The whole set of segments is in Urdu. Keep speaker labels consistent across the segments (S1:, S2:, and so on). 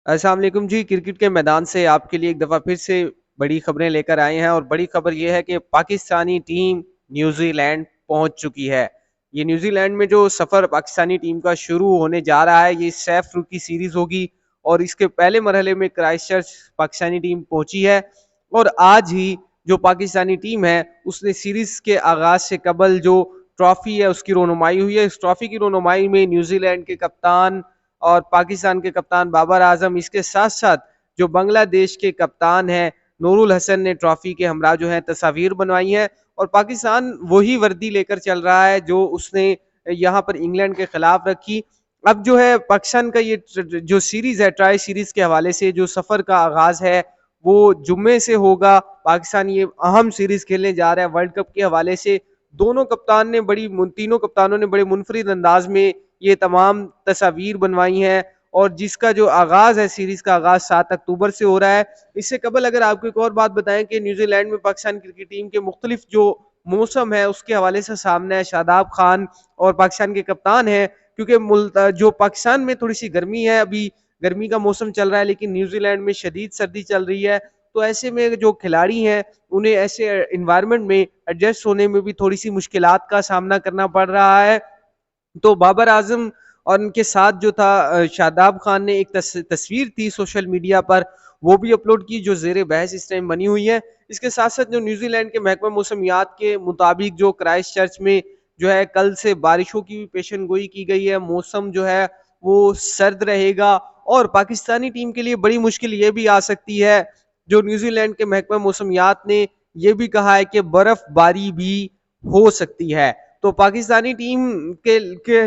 S1: السلام علیکم جی. کرکٹ کے میدان سے آپ کے لیے ایک دفعہ پھر سے بڑی خبریں لے کر آئے ہیں، اور بڑی خبر یہ ہے کہ پاکستانی ٹیم نیوزی لینڈ پہنچ چکی ہے. یہ نیوزی لینڈ میں جو سفر پاکستانی ٹیم کا شروع ہونے جا رہا ہے، یہ سیف رکی سیریز ہوگی، اور اس کے پہلے مرحلے میں کرائسٹ چرچ پاکستانی ٹیم پہنچی ہے. اور آج ہی جو پاکستانی ٹیم ہے اس نے سیریز کے آغاز سے قبل جو ٹرافی ہے اس کی رونمائی ہوئی ہے. اس ٹرافی کی رونمائی میں نیوزی لینڈ کے کپتان اور پاکستان کے کپتان بابر اعظم، اس کے ساتھ ساتھ جو بنگلہ دیش کے کپتان ہیں نور الحسن نے ٹرافی کے ہمراہ جو ہے تصاویر بنوائی ہیں. اور پاکستان وہی وردی لے کر چل رہا ہے جو اس نے یہاں پر انگلینڈ کے خلاف رکھی. اب جو ہے پاکستان کا یہ جو سیریز ہے، ٹرائی سیریز کے حوالے سے جو سفر کا آغاز ہے وہ جمعے سے ہوگا. پاکستان یہ اہم سیریز کھیلنے جا رہا ہے ورلڈ کپ کے حوالے سے. تینوں کپتانوں نے بڑے منفرد انداز میں یہ تمام تصاویر بنوائی ہیں، اور جس کا جو آغاز ہے، سیریز کا آغاز 7 اکتوبر سے ہو رہا ہے. اس سے قبل اگر آپ کو ایک اور بات بتائیں کہ نیوزی لینڈ میں پاکستان کرکٹ ٹیم کے مختلف جو موسم ہے اس کے حوالے سے سامنے ہے. شاداب خان اور پاکستان کے کپتان ہیں، کیونکہ جو پاکستان میں تھوڑی سی گرمی ہے، ابھی گرمی کا موسم چل رہا ہے، لیکن نیوزی لینڈ میں شدید سردی چل رہی ہے. تو ایسے میں جو کھلاڑی ہیں انہیں ایسے انوائرمنٹ میں ایڈجسٹ ہونے میں بھی تھوڑی سی مشکلات کا سامنا کرنا پڑ رہا ہے. تو بابر اعظم اور ان کے ساتھ جو تھا شاداب خان نے ایک تصویر تھی سوشل میڈیا پر، وہ بھی اپلوڈ کی جو زیر بحث اس ٹائم بنی ہوئی ہے. اس کے ساتھ ساتھ جو نیوزی لینڈ کے محکمہ موسمیات کے مطابق جو کرائسٹ چرچ میں جو ہے کل سے بارشوں کی پیشن گوئی کی گئی ہے. موسم جو ہے وہ سرد رہے گا، اور پاکستانی ٹیم کے لیے بڑی مشکل یہ بھی آ سکتی ہے. جو نیوزی لینڈ کے محکمہ موسمیات نے یہ بھی کہا ہے کہ برف باری بھی ہو سکتی ہے. تو پاکستانی ٹیم کے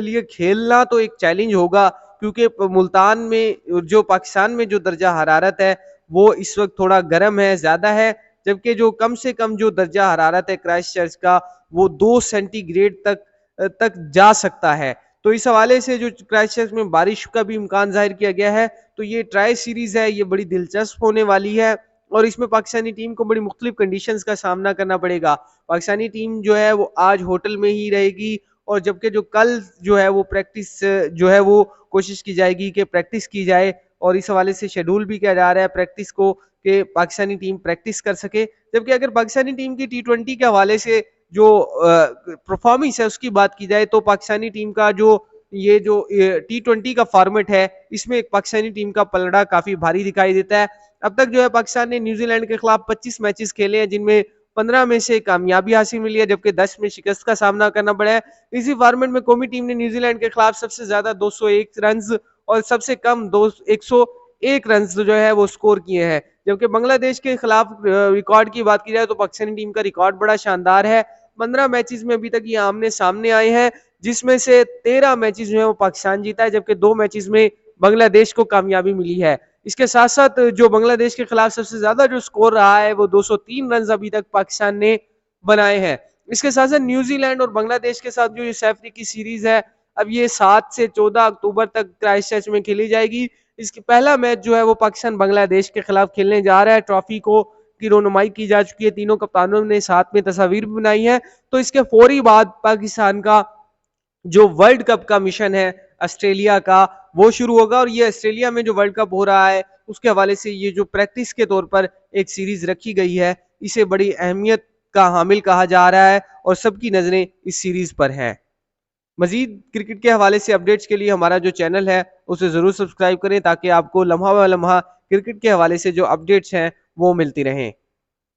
S1: لیے کھیلنا تو ایک چیلنج ہوگا، کیونکہ ملتان میں جو پاکستان میں جو درجہ حرارت ہے وہ اس وقت تھوڑا گرم ہے، زیادہ ہے، جبکہ جو کم سے کم جو درجہ حرارت ہے کرائسٹ چرچ کا وہ 2 سینٹی گریڈ تک جا سکتا ہے. تو اس حوالے سے جو کرائسٹ چرچ میں بارش کا بھی امکان ظاہر کیا گیا ہے. تو یہ ٹرائی سیریز ہے، یہ بڑی دلچسپ ہونے والی ہے، اور اس میں پاکستانی ٹیم کو بڑی مختلف کنڈیشنز کا سامنا کرنا پڑے گا. پاکستانی ٹیم جو ہے وہ آج ہوٹل میں ہی رہے گی، اور جبکہ جو کل جو ہے وہ پریکٹس جو ہے وہ کوشش کی جائے گی کہ پریکٹس کی جائے، اور اس حوالے سے شیڈول بھی کیا جا رہا ہے پریکٹس کو کہ پاکستانی ٹیم پریکٹس کر سکے. جبکہ اگر پاکستانی ٹیم کی T20 کے حوالے سے جو پرفارمنس ہے اس کی بات کی جائے، تو پاکستانی ٹیم کا جو T20 کا فارمیٹ ہے اس میں ایک پاکستانی ٹیم کا پلڑا کافی بھاری دکھائی دیتا ہے. اب تک جو ہے پاکستان نے نیوزی لینڈ کے خلاف 25 میچز کھیلے ہیں، جن میں 15 میں سے کامیابی حاصل ملی ہے، جبکہ 10 میں شکست کا سامنا کرنا پڑا ہے. اسی فارمیٹ میں قومی ٹیم نے نیوزی لینڈ کے خلاف سب سے زیادہ 201 رنز اور سب سے کم 101 رنز جو ہے وہ سکور کیے ہیں. جبکہ بنگلہ دیش کے خلاف ریکارڈ کی بات کی جائے تو پاکستانی ٹیم کا ریکارڈ بڑا شاندار ہے. 15 میچز میں ابھی تک یہ آمنے سامنے آئے ہیں، جس میں سے 13 میچز جو ہیں وہ پاکستان جیتا ہے، جبکہ 2 میچز میں بنگلہ دیش کو کامیابی ملی ہے. اس کے ساتھ ساتھ جو بنگلہ دیش کے خلاف سب سے زیادہ جو سکور رہا ہے وہ 203 رنز ابھی تک پاکستان نے بنائے ہیں. اس کے ساتھ ساتھ نیوزی لینڈ اور بنگلہ دیش کے ساتھ جو یہ سیف کی سیریز ہے اب یہ 7 سے 14 اکتوبر تک کرائسٹ چرچ میں کھیلی جائے گی. اس کی پہلا میچ جو ہے وہ پاکستان بنگلہ دیش کے خلاف کھیلنے جا رہا ہے. ٹرافی کی رونمائی کی جا چکی ہے، تینوں کپتانوں نے ساتھ میں تصاویر بھی بنائی ہیں. تو اس کے فوری بعد پاکستان کا جو ورلڈ کپ کا مشن ہے آسٹریلیا کا وہ شروع ہوگا. اور یہ آسٹریلیا میں جو ورلڈ کپ ہو رہا ہے اس کے حوالے سے یہ جو پریکٹس کے طور پر ایک سیریز رکھی گئی ہے، اسے بڑی اہمیت کا حامل کہا جا رہا ہے، اور سب کی نظریں اس سیریز پر ہیں. مزید کرکٹ کے حوالے سے اپڈیٹس کے لیے ہمارا جو چینل ہے اسے ضرور سبسکرائب کریں، تاکہ آپ کو لمحہ بہ لمحہ کرکٹ کے حوالے سے جو اپڈیٹس ہیں وہ ملتی رہیں.